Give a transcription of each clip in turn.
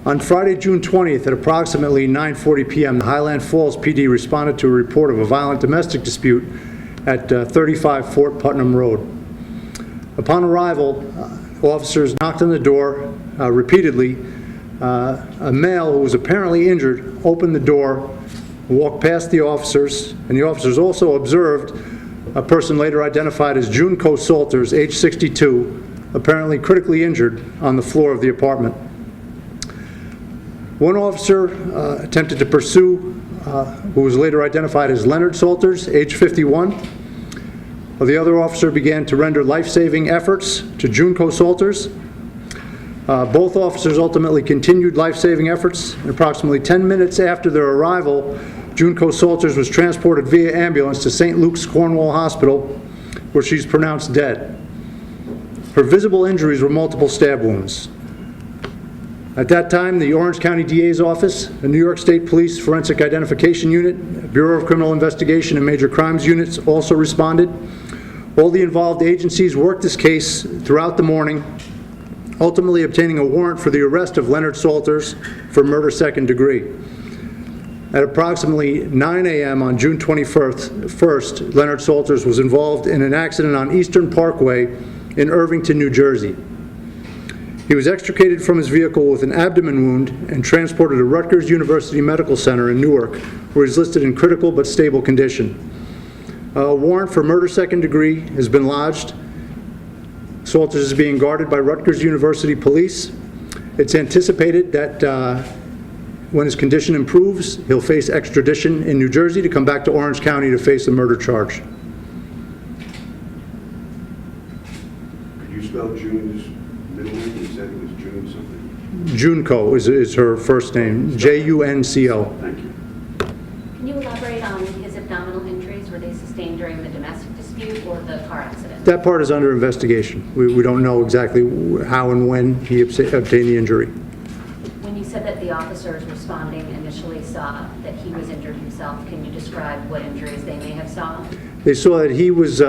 On Friday, June 20th, at approximately 9:40 p.m., the Highland Falls PD responded to a report of a violent domestic dispute at 35 Fort Putnam Road. Upon arrival, officers knocked on the door repeatedly. A male who was apparently injured opened the door, walked past the officers, and the officers also observed a person later identified as Junko Salters, age 62, apparently critically injured on the floor of the apartment. One officer attempted to pursue, who was later identified as Leonard Salters, age 51. While the other officer began to render life-saving efforts to Junko Salters. Both officers ultimately continued life-saving efforts, and approximately 10 minutes after their arrival, Junko Salters was transported via ambulance to St. Luke's Cornwall Hospital, where she's pronounced dead. Her visible injuries were multiple stab wounds. At that time, the Orange County DA's office, the New York State Police Forensic Identification Unit, Bureau of Criminal Investigation, and Major Crimes Units also responded. All the involved agencies worked this case throughout the morning, ultimately obtaining a warrant for the arrest of Leonard Salters for murder second degree. At approximately 9 a.m. on June 21st, Leonard Salters was involved in an accident on Eastern Parkway in Irvington, New Jersey. He was extricated from his vehicle with an abdomen wound and transported to Rutgers University Medical Center in Newark, where he's listed in critical but stable condition. A warrant for murder second degree has been lodged. Salters is being guarded by Rutgers University Police. It's anticipated that when his condition improves, he'll face extradition in New Jersey to come back to Orange County to face a murder charge. Could you spell June's middle name? You said it was June something. Junko is her first name, Junco. Thank you. Can you elaborate on his abdominal injuries? Were they sustained during the domestic dispute or the car accident? That part is under investigation. We don't know exactly how and when he obtained the injury. When you said that the officers responding initially saw that he was injured himself, can you describe what injuries they may have saw? They saw that he was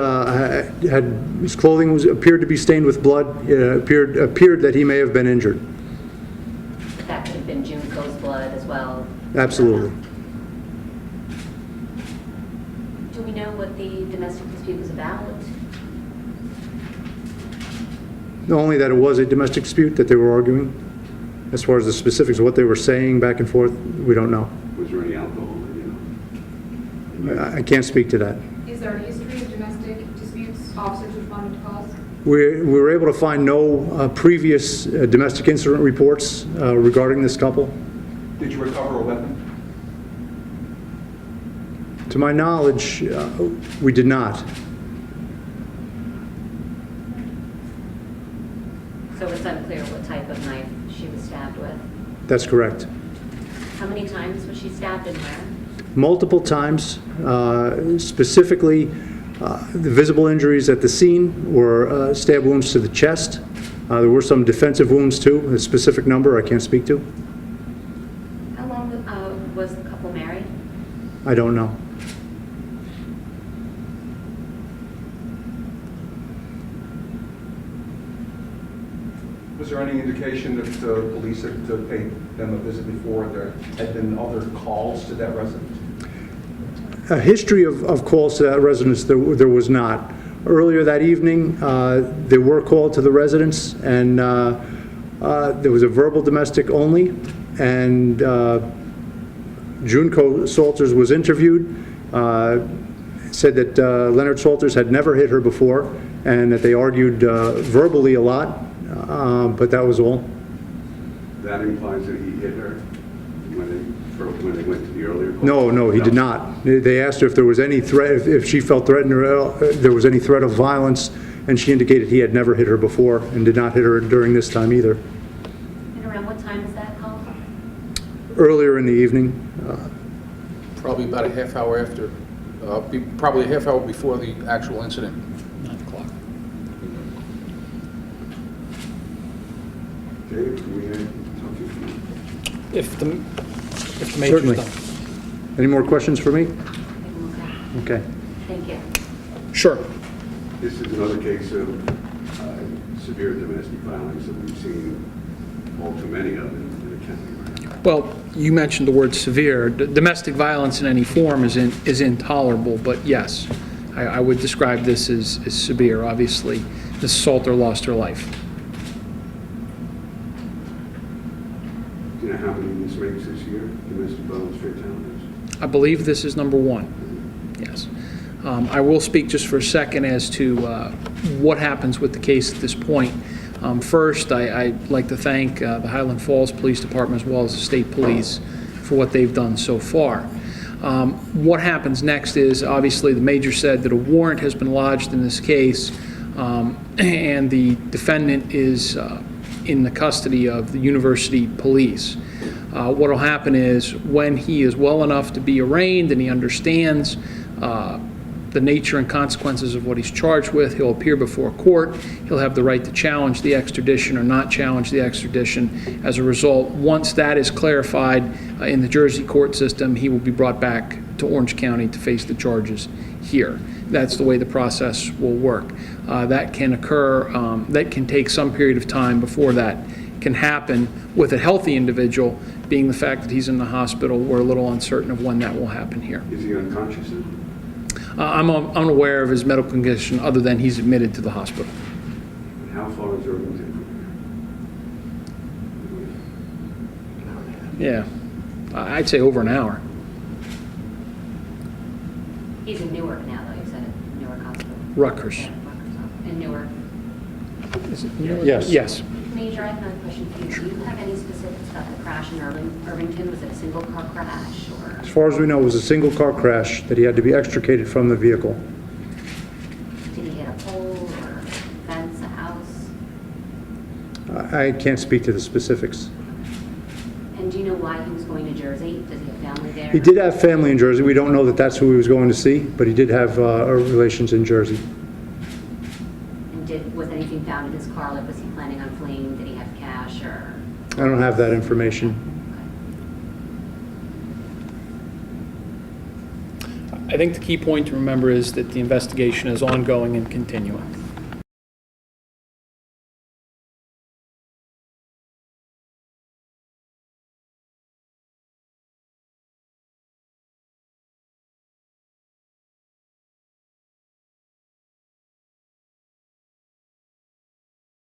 his clothing appeared to be stained with blood. It appeared that he may have been injured. That could have been Junko's blood as well. Absolutely. Do we know what the domestic dispute was about? Only that it was a domestic dispute that they were arguing. As far as the specifics of what they were saying back and forth, we don't know. Was there any alcohol? I can't speak to that. Is there a history of domestic disputes? Officers responded to calls? We were able to find no previous domestic incident reports regarding this couple. Did you recover a weapon? To my knowledge, we did not. So it's unclear what type of knife she was stabbed with. That's correct. How many times was she stabbed and where? Multiple times. Specifically, the visible injuries at the scene were stab wounds to the chest. There were some defensive wounds too. A specific number I can't speak to. How long was the couple married? I don't know. Was there any indication that the police had paid them a visit before? There had been other calls to that residence? A history of calls to that residence, there was not. Earlier that evening, they were called to the residence, and there was a verbal domestic only, and Junko Salters was interviewed, said that Leonard Salters had never hit her before, and that they argued verbally a lot, but that was all. That implies that he hit her when they went to the earlier call? No, he did not. They asked her if there was any threat, if she felt threatened or there was any threat of violence, and she indicated he had never hit her before and did not hit her during this time either. And around what time was that call? Earlier in the evening. Probably about a half hour after, probably a half hour before the actual incident. 9 o'clock. Dave, can we talk to you? If the Certainly. major's done. Any more questions for me? Okay. Okay. Thank you. Sure. This is another case of severe domestic violence that we've seen all too many of in the County, right? Well, you mentioned the word severe. Domestic violence in any form is intolerable, but yes, I would describe this as severe. Obviously, this assaulter lost her life. Do you know how many this makes this year, domestic violence fatalities? I believe this is number one. Yes. I will speak just for a second as to what happens with the case at this point. First, I'd like to thank the Highland Falls Police Department as well as the state police for what they've done so far. What happens next is, obviously, the major said that a warrant has been lodged in this case, and the defendant is in the custody of the university police. What will happen is, when he is well enough to be arraigned and he understands the nature and consequences of what he's charged with, he'll appear before court. He'll have the right to challenge the extradition or not challenge the extradition. As a result, once that is clarified in the Jersey court system, he will be brought back to Orange County to face the charges here. That's the way the process will work. That can occur, that can take some period of time before that can happen. With a healthy individual, being the fact that he's in the hospital, we're a little uncertain of when that will happen here. Is he unconscious then? I'm unaware of his medical condition other than he's admitted to the hospital. And how far is Irvington from Yeah, I'd say over an hour. He's in Newark now, though, you said it, Newark Hospital. Rutgers. Yeah, Rutgers Hospital. In Newark. Is it Newark? Yes. Yes. Major, I have another question for you. Do you have any specifics about the crash in Irvington? Was it a single car crash or? As far as we know, it was a single-car crash that he had to be extricated from the vehicle. Did he hit a pole or fence, a house? I can't speak to the specifics. And do you know why he was going to Jersey? Does he have family there? He did have family in Jersey. We don't know that that's who he was going to see, but he did have relations in Jersey. And was anything found in his car? Like, was he planning on fleeing? Did he have cash or? I don't have that information. I think the key point to remember is that the investigation is ongoing and continuing.